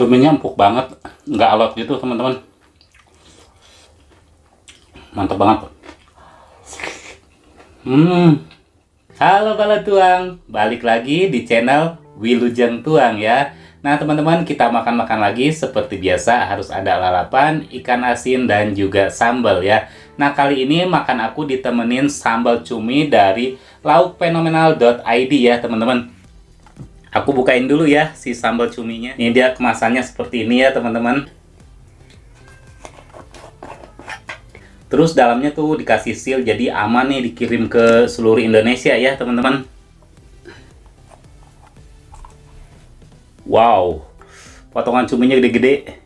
Cuminya empuk banget, nggak alot gitu teman-teman. Mantap banget. Halo Bala Tuang, balik lagi di channel Wilujeng Tuang ya. Nah teman-teman, kita makan-makan lagi. Seperti biasa harus ada lalapan, ikan asin, dan juga sambal ya. Nah kali ini makan aku ditemenin sambal cumi dari laukfenomenal.id ya teman-teman. Aku bukain dulu ya si sambal cuminya. Ini dia kemasannya seperti ini ya teman-teman. Terus dalamnya tuh dikasih seal, jadi aman nih dikirim ke seluruh Indonesia ya teman-teman. Wow, potongan cuminya gede-gede.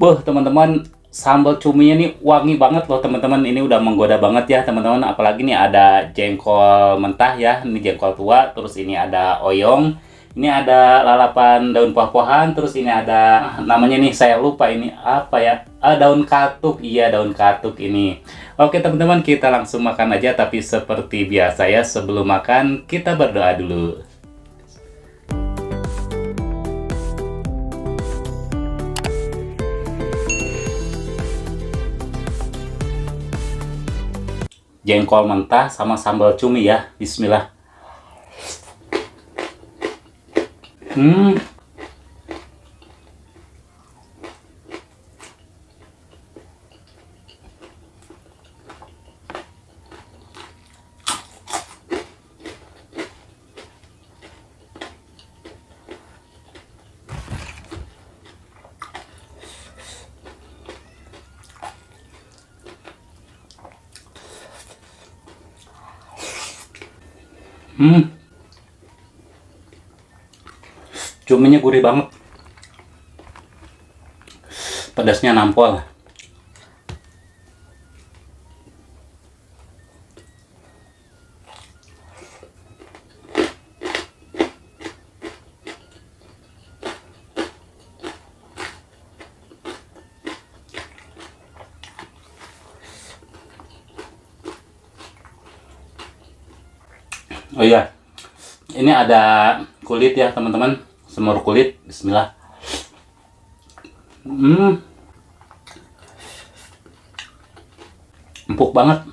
Teman-teman, sambal cuminya nih wangi banget loh teman-teman. Ini udah menggoda banget ya teman-teman. Apalagi nih ada jengkol mentah ya. Ini jengkol tua. Terus ini ada oyong. Ini ada lalapan daun buah-buahan. Terus ini ada namanya nih saya lupa ini apa ya. Daun katuk. Iya, daun katuk ini. Oke teman-teman, kita langsung makan aja. Tapi seperti biasa ya, sebelum makan kita berdoa dulu. Jengkol mentah sama sambal cumi ya. Bismillah. Hmm. Cuminya gurih banget. Pedasnya nampol. Oh iya, ini ada kulit ya teman-teman, semur kulit. Bismillah. Empuk banget.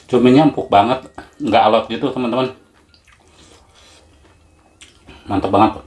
Cuminya empuk banget, nggak alot gitu teman-teman. Mantap banget.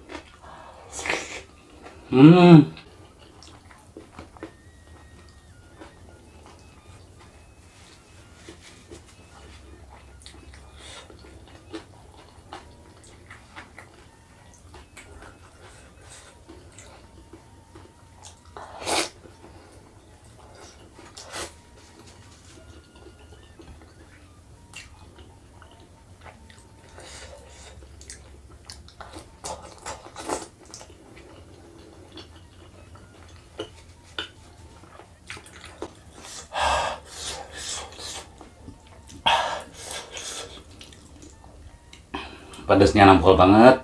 Pedasnya nampol banget.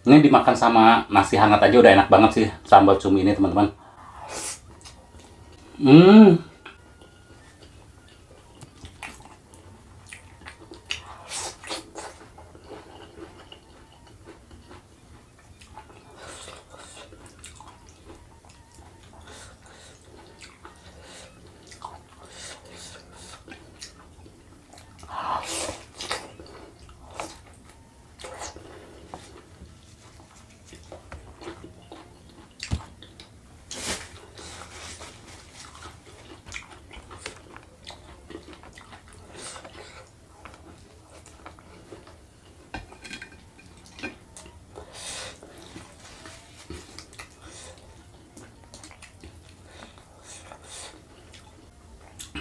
Ini dimakan sama nasi hangat aja udah enak banget sih sambal cumi ini teman-teman. Hmm,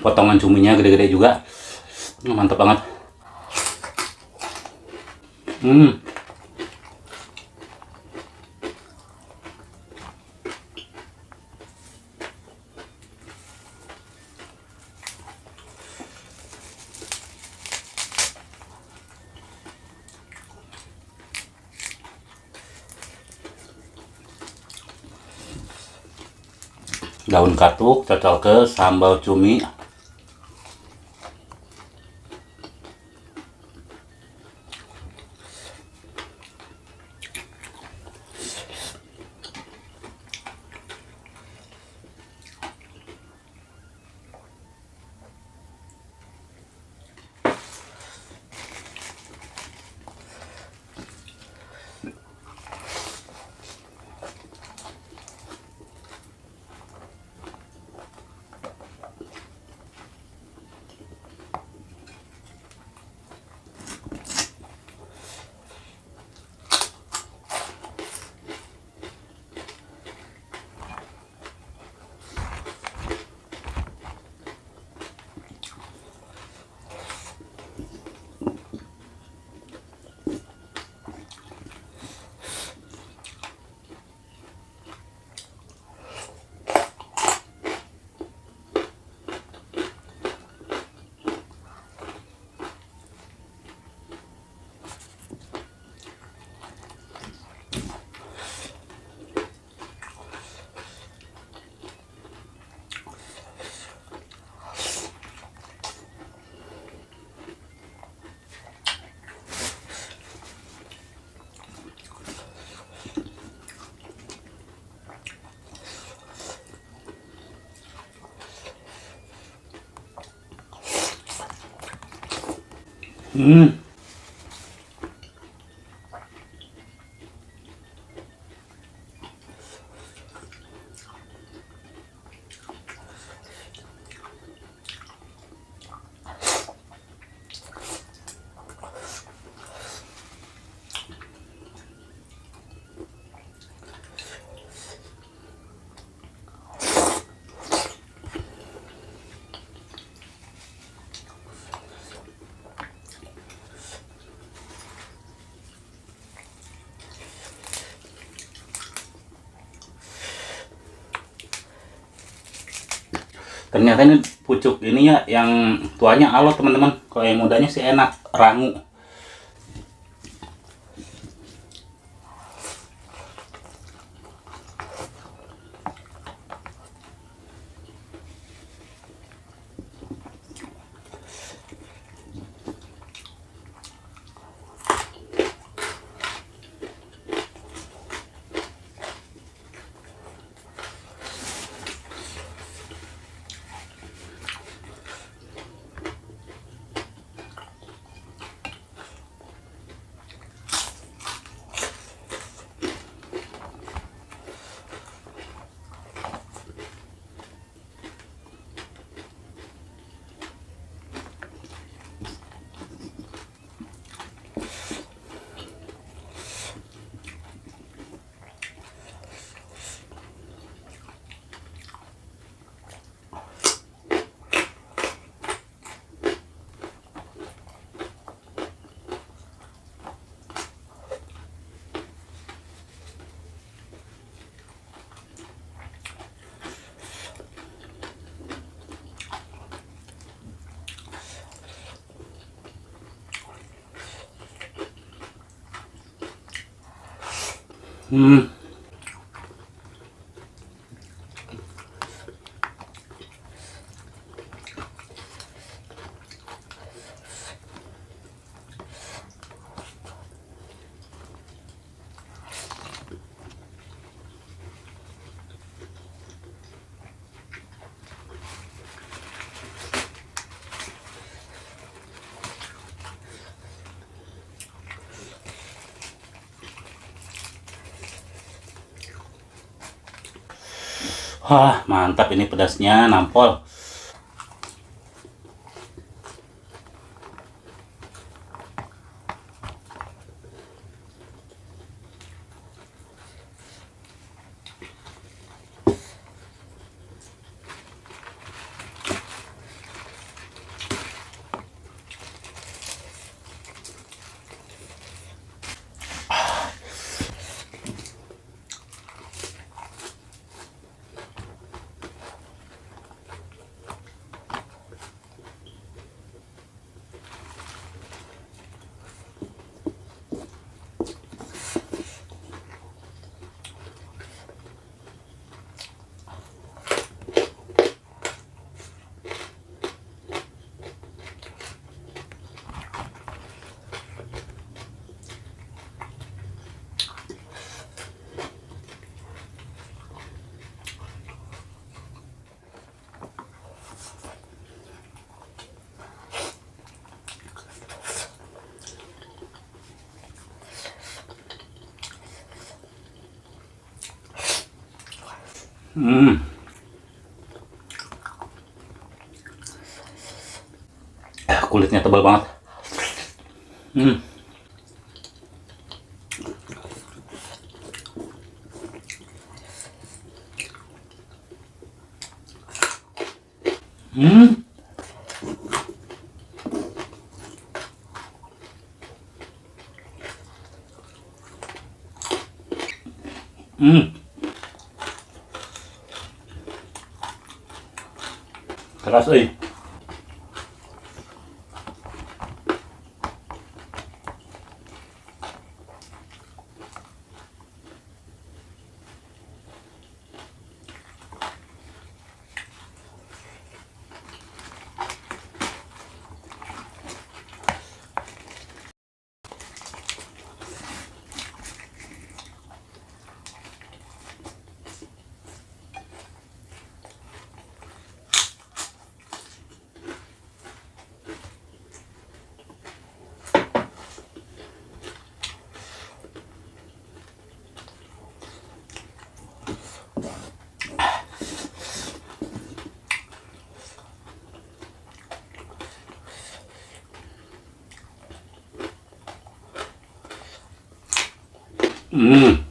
potongan cuminya gede-gede juga. Mantap banget. Hmm. Daun katuk cocok ke sambal cumi. Hmm. Ternyata ini pucuk ini ya yang tuanya alot teman-teman. Kalau yang mudanya sih enak, rangu. Hmm. Wah, mantap ini pedasnya nampol. Hmm. Kulitnya tebal banget. Hmm. Hmm. Hmm. Keras euy. Hmm.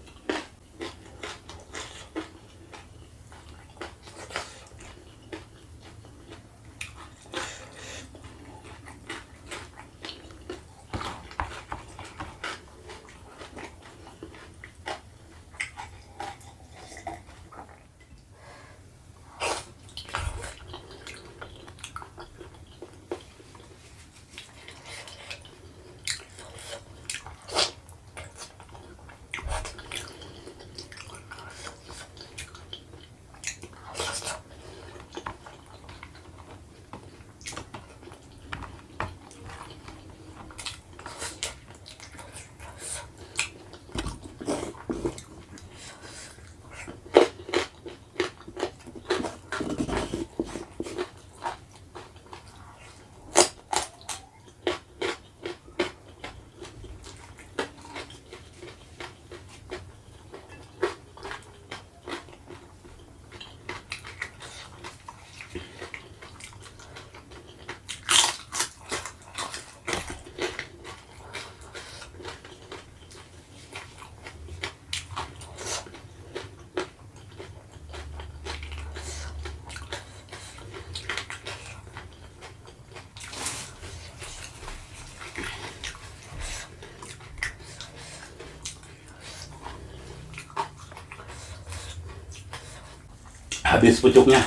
Habis pucuknya.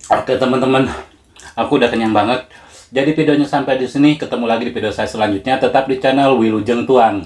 Oke teman-teman, aku udah kenyang banget. Jadi videonya sampai di sini. Ketemu lagi di video saya selanjutnya. Tetap di channel Wilujeng Tuang.